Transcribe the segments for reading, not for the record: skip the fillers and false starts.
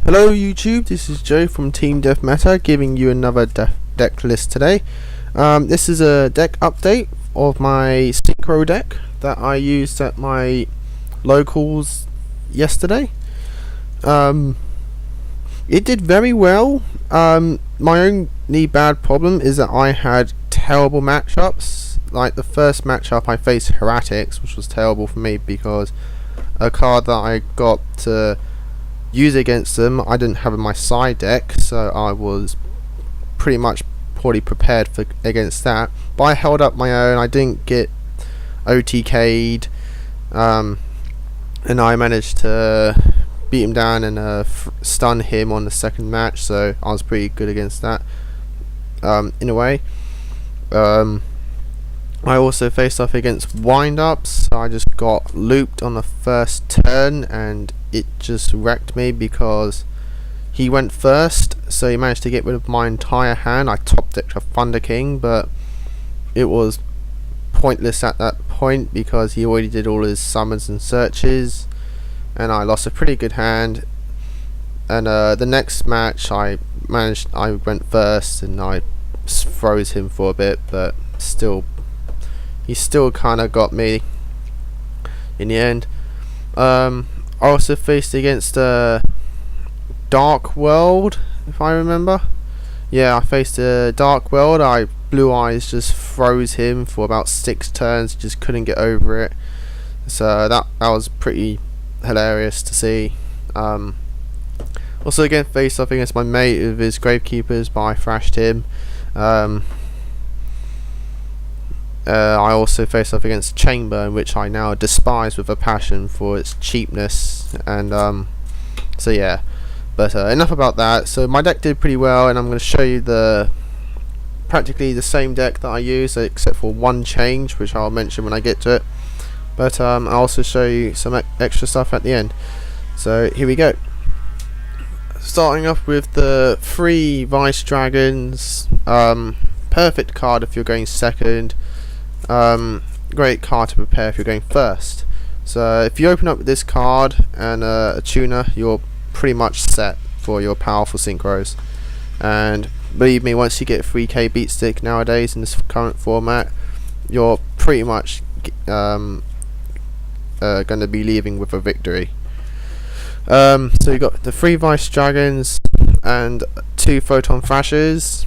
Hello YouTube, this is Joe from Team Death Meta giving you another deck list today. This is a deck update of my synchro deck that I used at my locals yesterday. It did very well. My only bad problem is that I had terrible matchups. Like the first matchup I faced Heretics, which was terrible for me because a card that I got to use against them I didn't have in my side deck, so I was pretty much poorly prepared for against that. But I held up my own. I didn't get OTK'd, and I managed to beat him down and stun him on the second match, so I was pretty good against that in a way. I also faced off against wind-ups. I just got looped on the first turn and it just wrecked me because he went first, so he managed to get rid of my entire hand. I top decked a Thunder King, but it was pointless at that point because he already did all his summons and searches, and I lost a pretty good hand. And the next match I went first and I froze him for a bit, but still he still kind of got me in the end. I also faced against Dark World, if I remember. Yeah, I faced a Dark World. Blue Eyes just froze him for about 6 turns, just couldn't get over it. So that was pretty hilarious to see. Also again faced off against my mate with his Gravekeepers, but I thrashed him. I also faced off against Chamber, which I now despise with a passion for its cheapness, and so yeah. But enough about that. So my deck did pretty well, and I'm going to show you practically the same deck that I used, except for one change, which I'll mention when I get to it. But I'll also show you some extra stuff at the end. So here we go. Starting off with the 3 Vice Dragons. Perfect card if you're going second. Great card to prepare if you're going first. So if you open up with this card and a tuner, you're pretty much set for your powerful synchros. And believe me, once you get 3k beat stick nowadays in this current format, you're pretty much going to be leaving with a victory. So you got the 3 Vice Dragons and 2 Photon Thrashers.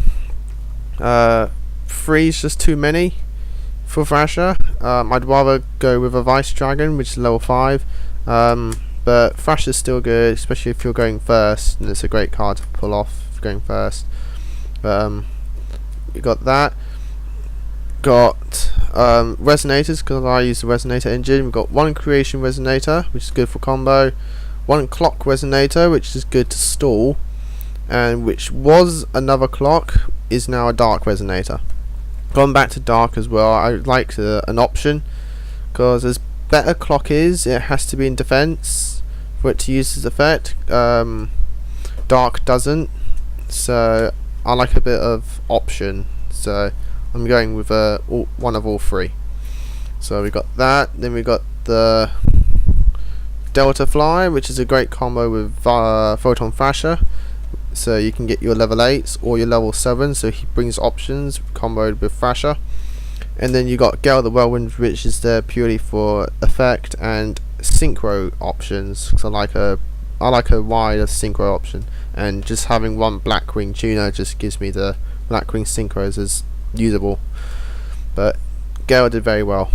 3 is just too many for Thrasher. I'd rather go with a Vice Dragon, which is level 5, but Thrasher's still good, especially if you're going first, and it's a great card to pull off if you're going first. You got that. Got Resonators, because I use the Resonator engine. We've got 1 Creation Resonator, which is good for combo, 1 Clock Resonator, which is good to stall, and which was another clock, is now a Dark Resonator. Gone back to Dark as well. I like an option, because as better clock is, it has to be in defense for it to use this effect. Dark doesn't, so I like a bit of option, so I'm going with one of all 3. So we got that. Then we got the Delta Fly, which is a great combo with Photon Thrasher, so you can get your level 8s or your level 7s, so he brings options comboed with Thrasher. And then you got Gale the Whirlwind, which is there purely for effect and synchro options, because I like a wider synchro option, and just having 1 Blackwing tuner just gives me the Blackwing synchros as usable. But Gale did very well.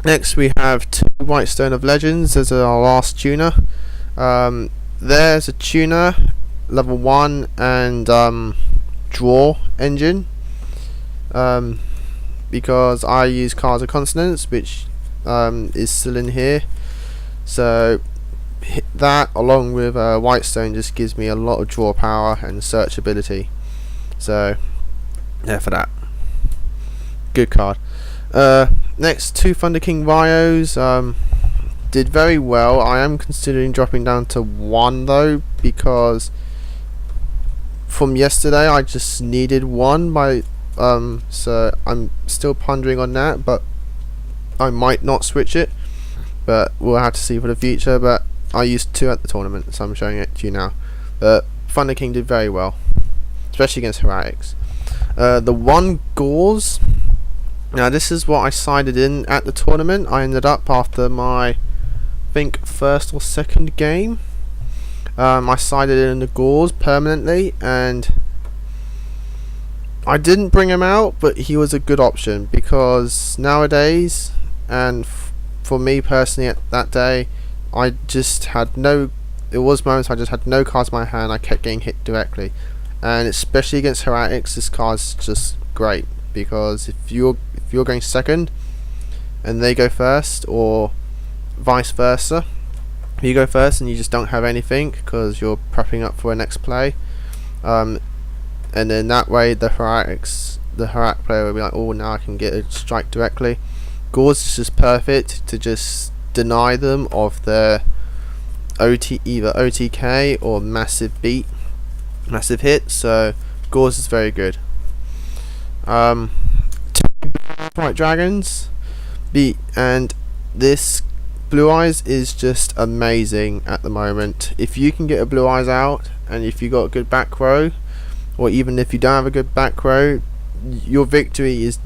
Next we have 2 White Stone of Legends as our last tuner. There's a tuner, level 1 and draw engine, because I use Cards of Consonance, which is still in here. So that along with Whitestone just gives me a lot of draw power and search ability. So yeah, for that, good card. Next, 2 Thunder King Ryos. Did very well. I am considering dropping down to 1 though, because from yesterday I just needed 1 so I'm still pondering on that, but I might not switch it, but we'll have to see for the future. But I used 2 at the tournament, so I'm showing it to you now. but Thunder King did very well, especially against Heretics. The one Gauze. Now this is what I sided in at the tournament. I ended up after my, I think, first or second game. I sided in the Gauze permanently, and I didn't bring him out, but he was a good option because nowadays, and for me personally at that day, I just had no. It was moments I just had no cards in my hand. I kept getting hit directly, and especially against Heretics, this card's just great because if you're going second and they go first, or vice versa, you go first and you just don't have anything because you're prepping up for a next play, and then that way the Herat player will be like, oh, now I can get a strike directly. Gauze is just perfect to just deny them of their either OTK or massive hit. So Gauze is very good. Two White Dragons and this Blue Eyes is just amazing at the moment. If you can get a Blue Eyes out, and if you got a good back row, or even if you don't have a good back row, your victory is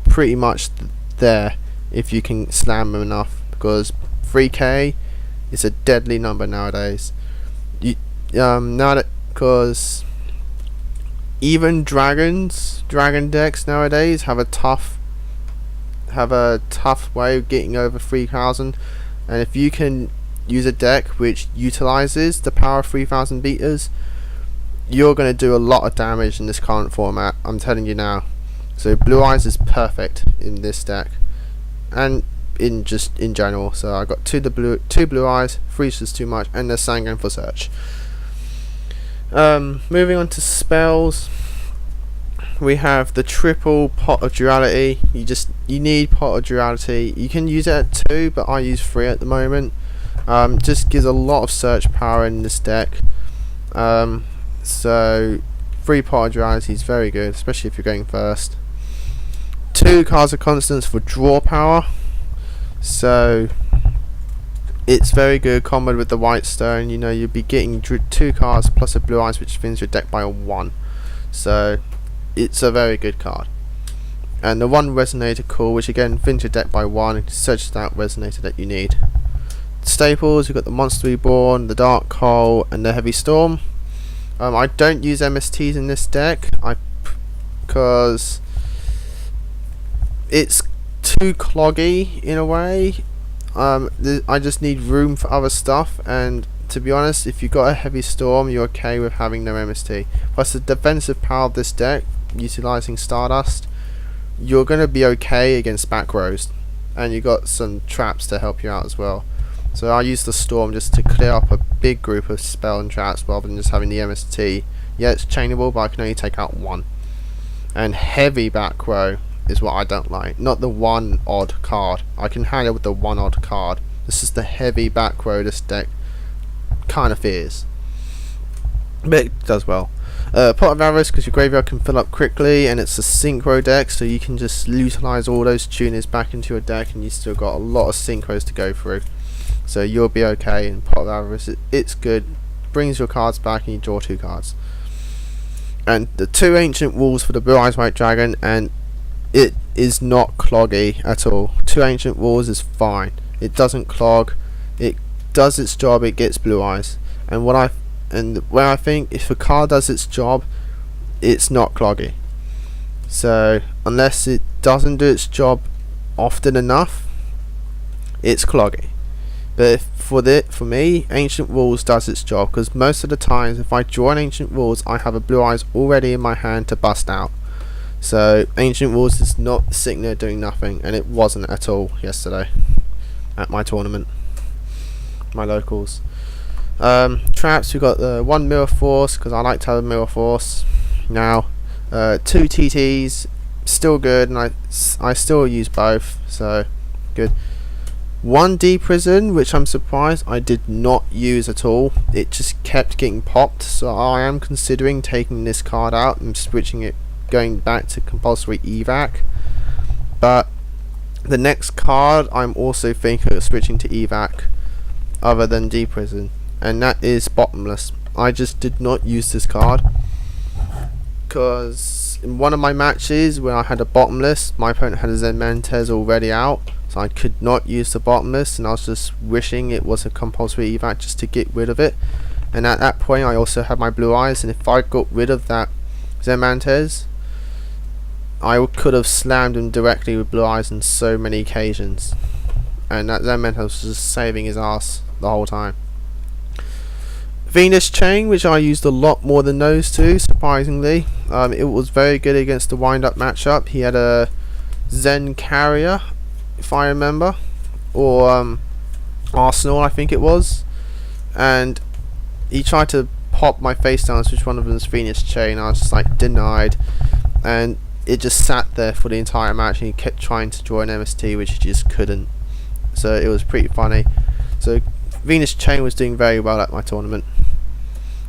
pretty much there if you can slam them enough, because 3k is a deadly number nowadays. Because even dragon decks nowadays have a tough way of getting over 3000, and if you can use a deck which utilizes the power of 3000 beaters, you're going to do a lot of damage in this current format, I'm telling you now. So Blue Eyes is perfect in this deck, and in general. So I got two Blue Eyes, 3's just too much, and there's Sanguine for search. Moving on to spells, we have the triple Pot of Duality. You need Pot of Duality. You can use it at 2, but I use 3 at the moment. Just gives a lot of search power in this deck. So 3 Pot of Duality is very good, especially if you're going first. 2 cards of Constance for draw power. So it's very good comboed with the White Stone. You know, you'll be getting 2 cards plus a Blue Eyes, which thins your deck by 1. So it's a very good card. And the 1 Resonator Call, which again thins your deck by 1 and searches that Resonator that you need. Staples, you've got the Monster Reborn, the Dark Hole, and the Heavy Storm. I don't use MSTs in this deck because it's too cloggy in a way. I just need room for other stuff, and to be honest, if you've got a Heavy Storm, you're okay with having no MST. Plus the defensive power of this deck, utilizing Stardust, you're going to be okay against back rows, and you got some traps to help you out as well. So I use the Storm just to clear up a big group of spell and traps rather than just having the MST. Yeah, it's chainable, but I can only take out 1. And heavy back row is what I don't like. Not the 1 odd card. I can handle with the 1 odd card. This is the heavy back row this deck kind of fears. But it does well. Pot of Avarice, because your graveyard can fill up quickly, and it's a synchro deck, so you can just utilize all those tuners back into your deck, and you still got a lot of synchros to go through. So you'll be okay in Pot of Avarice. It's good. Brings your cards back and you draw 2 cards. And the 2 Ancient Walls for the Blue Eyes White Dragon, and it is not cloggy at all. 2 Ancient Walls is fine. It doesn't clog. It does its job. It gets Blue Eyes. And where I think if a card does its job, it's not cloggy. So unless it doesn't do its job often enough, it's cloggy. But for me, Ancient Walls does its job, because most of the times if I draw an Ancient Walls, I have a Blue Eyes already in my hand to bust out. So Ancient Walls is not sitting there doing nothing, and it wasn't at all yesterday at my tournament, my locals. Traps, we got the 1 Mirror Force, because I like to have a Mirror Force now. 2 TTs, still good, and I still use both, so good. 1 D Prison, which I'm surprised I did not use at all. It just kept getting popped, so I am considering taking this card out and switching it, going back to compulsory evac. But the next card I'm also thinking of switching to evac other than D Prison, and that is Bottomless. I just did not use this card because in one of my matches when I had a bottomless, my opponent had a Zen Mantez already out, so I could not use the bottomless, and I was just wishing it was a compulsory evac just to get rid of it. And at that point I also had my blue eyes, and if I got rid of that Zen Mantez, I could have slammed him directly with blue eyes on so many occasions, and that Zen Mantez was just saving his ass the whole time. Venus Chain, which I used a lot more than those two, surprisingly. It was very good against the wind-up matchup. He had a Zen Carrier, if I remember, or Arsenal, I think it was, and he tried to pop my face down, which one of them was Venus Chain. I was just like, denied, and it just sat there for the entire match, and he kept trying to draw an MST, which he just couldn't. So it was pretty funny. So Venus Chain was doing very well at my tournament.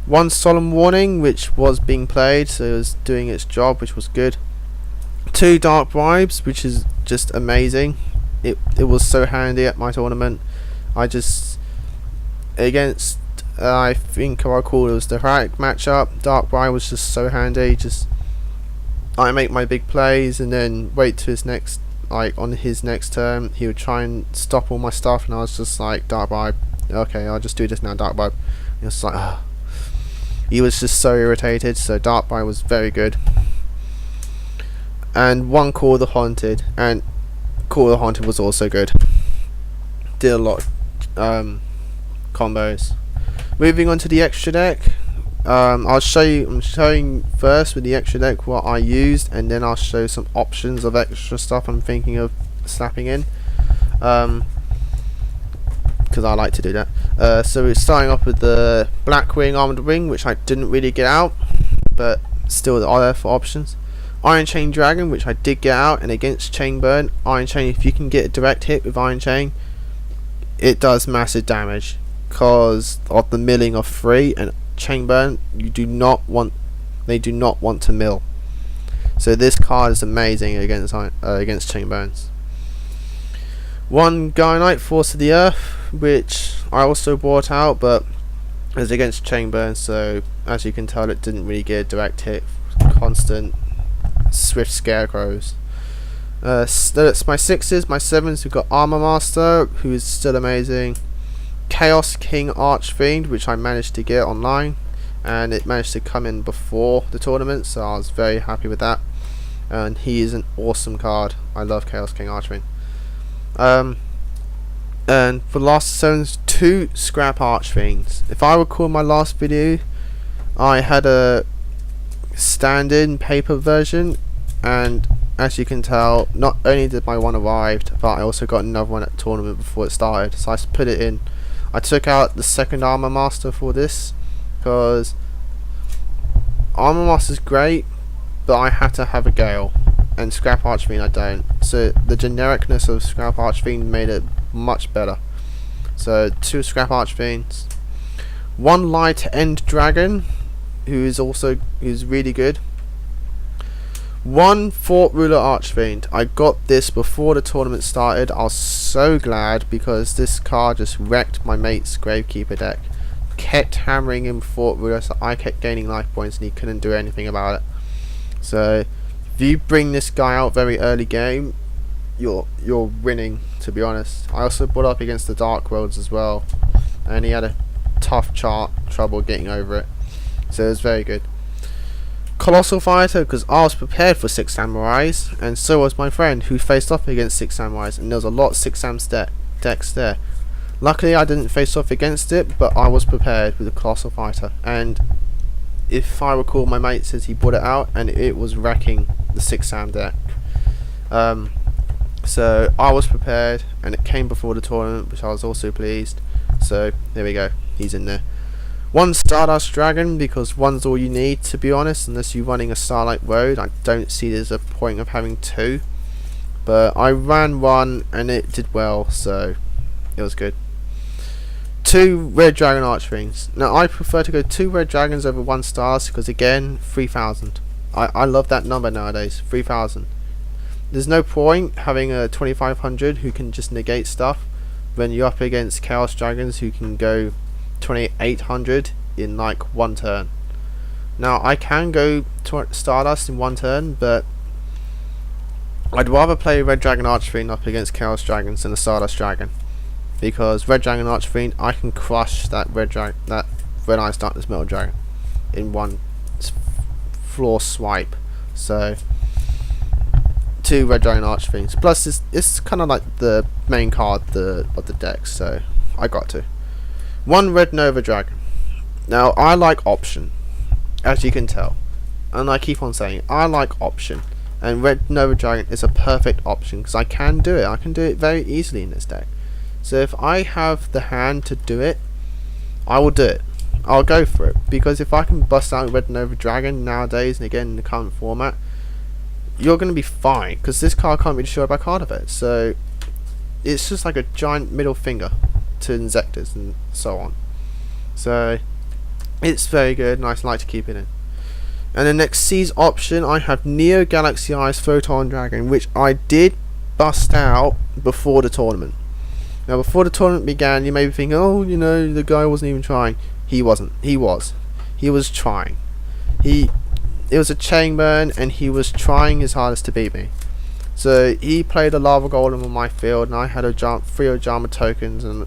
One Solemn Warning, which was being played, so it was doing its job, which was good. Two Dark Bribes, which is just amazing. It was so handy at my tournament. I just, against, I think I recall it was the Herrick matchup, Dark Bribe was just so handy. Just, I make my big plays and then wait to his next, like on his next turn, he would try and stop all my stuff, and I was just like, Dark Bribe, okay, I'll just do this now, Dark Bribe. He was like, ugh. He was just so irritated, so Dark Bribe was very good. And one Call of the Haunted, and Call of the Haunted was also good. Did a lot of combos. Moving on to the extra deck, I'm showing first with the extra deck what I used, and then I'll show some options of extra stuff I'm thinking of slapping in, because I like to do that. So we're starting off with the Blackwing Armored Wing, which I didn't really get out, but still are there for options. Iron Chain Dragon, which I did get out, and against Chain Burn, Iron Chain, if you can get a direct hit with Iron Chain, it does massive damage because of the milling of 3, and Chain Burn, they do not want to mill. So this card is amazing against Chain Burns. One Gaia Knight, Force of the Earth, which I also brought out, but it was against Chain Burn, so as you can tell it didn't really get a direct hit. Constant swift scarecrows. That's my 6s. My 7s, we've got Armor Master, who is still amazing. Chaos King Archfiend, which I managed to get online, and it managed to come in before the tournament, so I was very happy with that. And he is an awesome card. I love Chaos King Archfiend. And for the last 7s, 2 Scrap Archfiends. If I recall my last video, I had a stand-in paper version, and as you can tell, not only did my one arrived, but I also got another one at the tournament before it started, so I put it in. I took out the second Armor Master for this because Armor Master's great, but I had to have a Gale, and Scrap Archfiend I don't, so the genericness of Scrap Archfiend made it much better. So 2 Scrap Archfiends, 1 Light End Dragon, who's really good. 1 Fort Ruler Archfiend. I got this before the tournament started. I was so glad because this card just wrecked my mate's Gravekeeper deck. Kept hammering him Fort Ruler, so I kept gaining life points and he couldn't do anything about it. So if you bring this guy out very early game, you're winning, to be honest. I also brought up against the Dark Worlds as well, and he had a tough trouble getting over it. So it was very good. Colossal Fighter, because I was prepared for 6 Samurais, and so was my friend who faced off against 6 Samurais, and there was a lot of 6 Sam decks there. Luckily I didn't face off against it, but I was prepared with the Colossal Fighter, and if I recall, my mate says he brought it out and it was wrecking the 6 Sam deck. So I was prepared, and it came before the tournament, which I was also pleased. So there we go, he's in there. 1 Stardust Dragon, because 1's all you need, to be honest, unless you're running a Starlight Road. I don't see there's a point of having 2, but I ran 1 and it did well, so it was good. 2 Red Dragon Archfiends. Now I prefer to go 2 Red Dragons over 1 Stars, because again, 3,000. I love that number nowadays, 3,000. There's no point having a 2,500 who can just negate stuff when you're up against Chaos Dragons who can go 2,800 in like one turn. Now I can go to Stardust in one turn, but I'd rather play Red Dragon Archfiend up against Chaos Dragons than a Stardust Dragon, because Red Dragon Archfiend, I can crush that Red Ice Darkness Metal Dragon in one floor swipe. So 2 Red Dragon Archfiends. Plus it's kind of like the main card of the deck, so I got to. 1 Red Nova Dragon. Now I like option, as you can tell, and I keep on saying I like option, and Red Nova Dragon is a perfect option because I can do it. I can do it very easily in this deck. So if I have the hand to do it, I will do it. I'll go for it, because if I can bust out Red Nova Dragon nowadays and again in the current format, you're going to be fine, because this card can't be destroyed by card effect. So it's just like a giant middle finger to Insectors and so on. So it's very good and I like to keep it in. And the next C's option, I have Neo Galaxy Eyes Photon Dragon, which I did bust out before the tournament. Now before the tournament began, you may be thinking, oh, you know, the guy wasn't even trying. He wasn't. He was trying. It was a chain burn and he was trying his hardest to beat me. So he played a Lava Golem on my field and I had a 3 Ojama tokens, and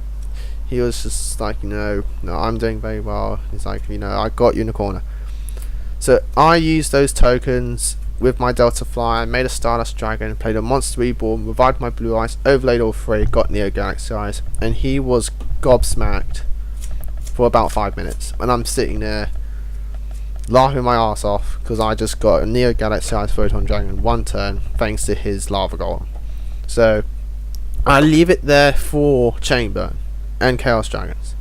he was just like, you know, no, I'm doing very well. He's like, you know, I got you in the corner. So I used those tokens with my Delta Flyer, made a Stardust Dragon, played a Monster Reborn, revived my Blue Eyes, overlaid all 3, got Neo Galaxy Eyes, and he was gobsmacked for about 5 minutes. And I'm sitting there laughing my ass off because I just got a Neo Galaxy Eyes Photon Dragon in 1 turn thanks to his Lava Golem. So I leave it there for Chain Burn and Chaos Dragons,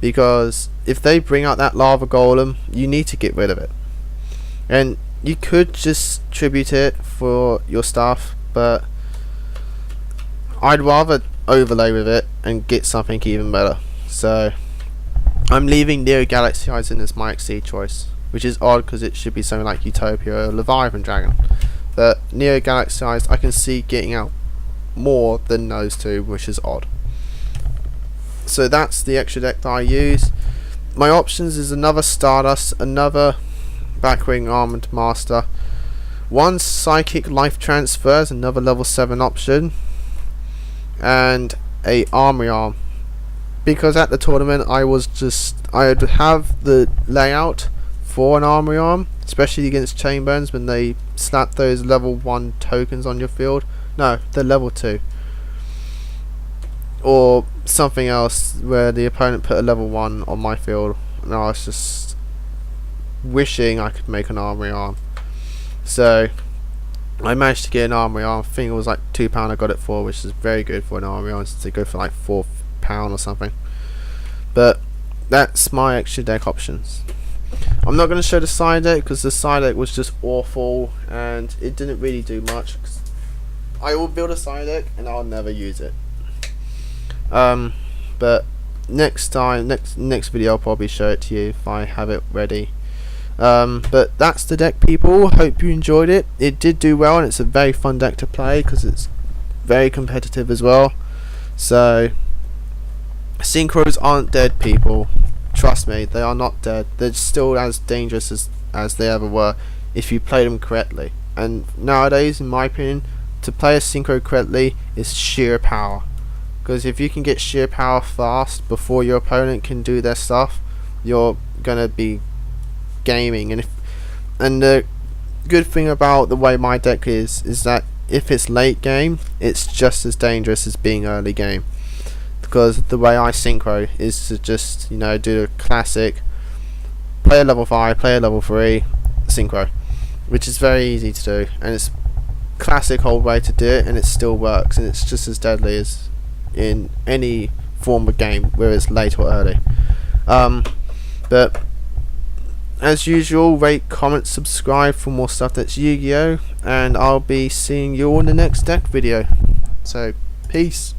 because if they bring out that Lava Golem, you need to get rid of it. And you could just tribute it for your stuff, but I'd rather overlay with it and get something even better. So I'm leaving Neo Galaxy Eyes in as my Exceed choice, which is odd because it should be something like Utopia or Leviathan Dragon. But Neo Galaxy Eyes I can see getting out more than those 2, which is odd. So that's the extra deck that I use. My options is another Stardust, another Backwing Armored Master, 1 Psychic Life Transfers, another level 7 option, and a Armory Arm. Because at the tournament I'd have the layout for an Armory Arm, especially against Chain Burns when they slap those level 1 tokens on your field. No, they're level 2. Or something else where the opponent put a level 1 on my field and I was just wishing I could make an Armory Arm. So I managed to get an Armory Arm. I think it was like £2 I got it for, which is very good for an Armory Arm, since they go for like £4 or something. But that's my extra deck options. I'm not going to show the side deck because the side deck was just awful and it didn't really do much. I will build a side deck and I'll never use it. But next video I'll probably show it to you if I have it ready. But that's the deck, people. Hope you enjoyed it. It did do well and it's a very fun deck to play because it's very competitive as well. So synchros aren't dead, people. Trust me, they are not dead. They're still as dangerous as they ever were if you play them correctly. And nowadays, in my opinion, to play a synchro correctly is sheer power. Because if you can get sheer power fast before your opponent can do their stuff, you're gonna be gaming. And the good thing about the way my deck is that if it's late game, it's just as dangerous as being early game. Because the way I synchro is to just, you know, do the classic play a level 5, play a level 3 synchro, which is very easy to do, and it's classic old way to do it, and it still works, and it's just as deadly as in any form of game, whether it's late or early. But as usual, rate, comment, subscribe for more stuff that's Yu-Gi-Oh, and I'll be seeing you all in the next deck video. So peace.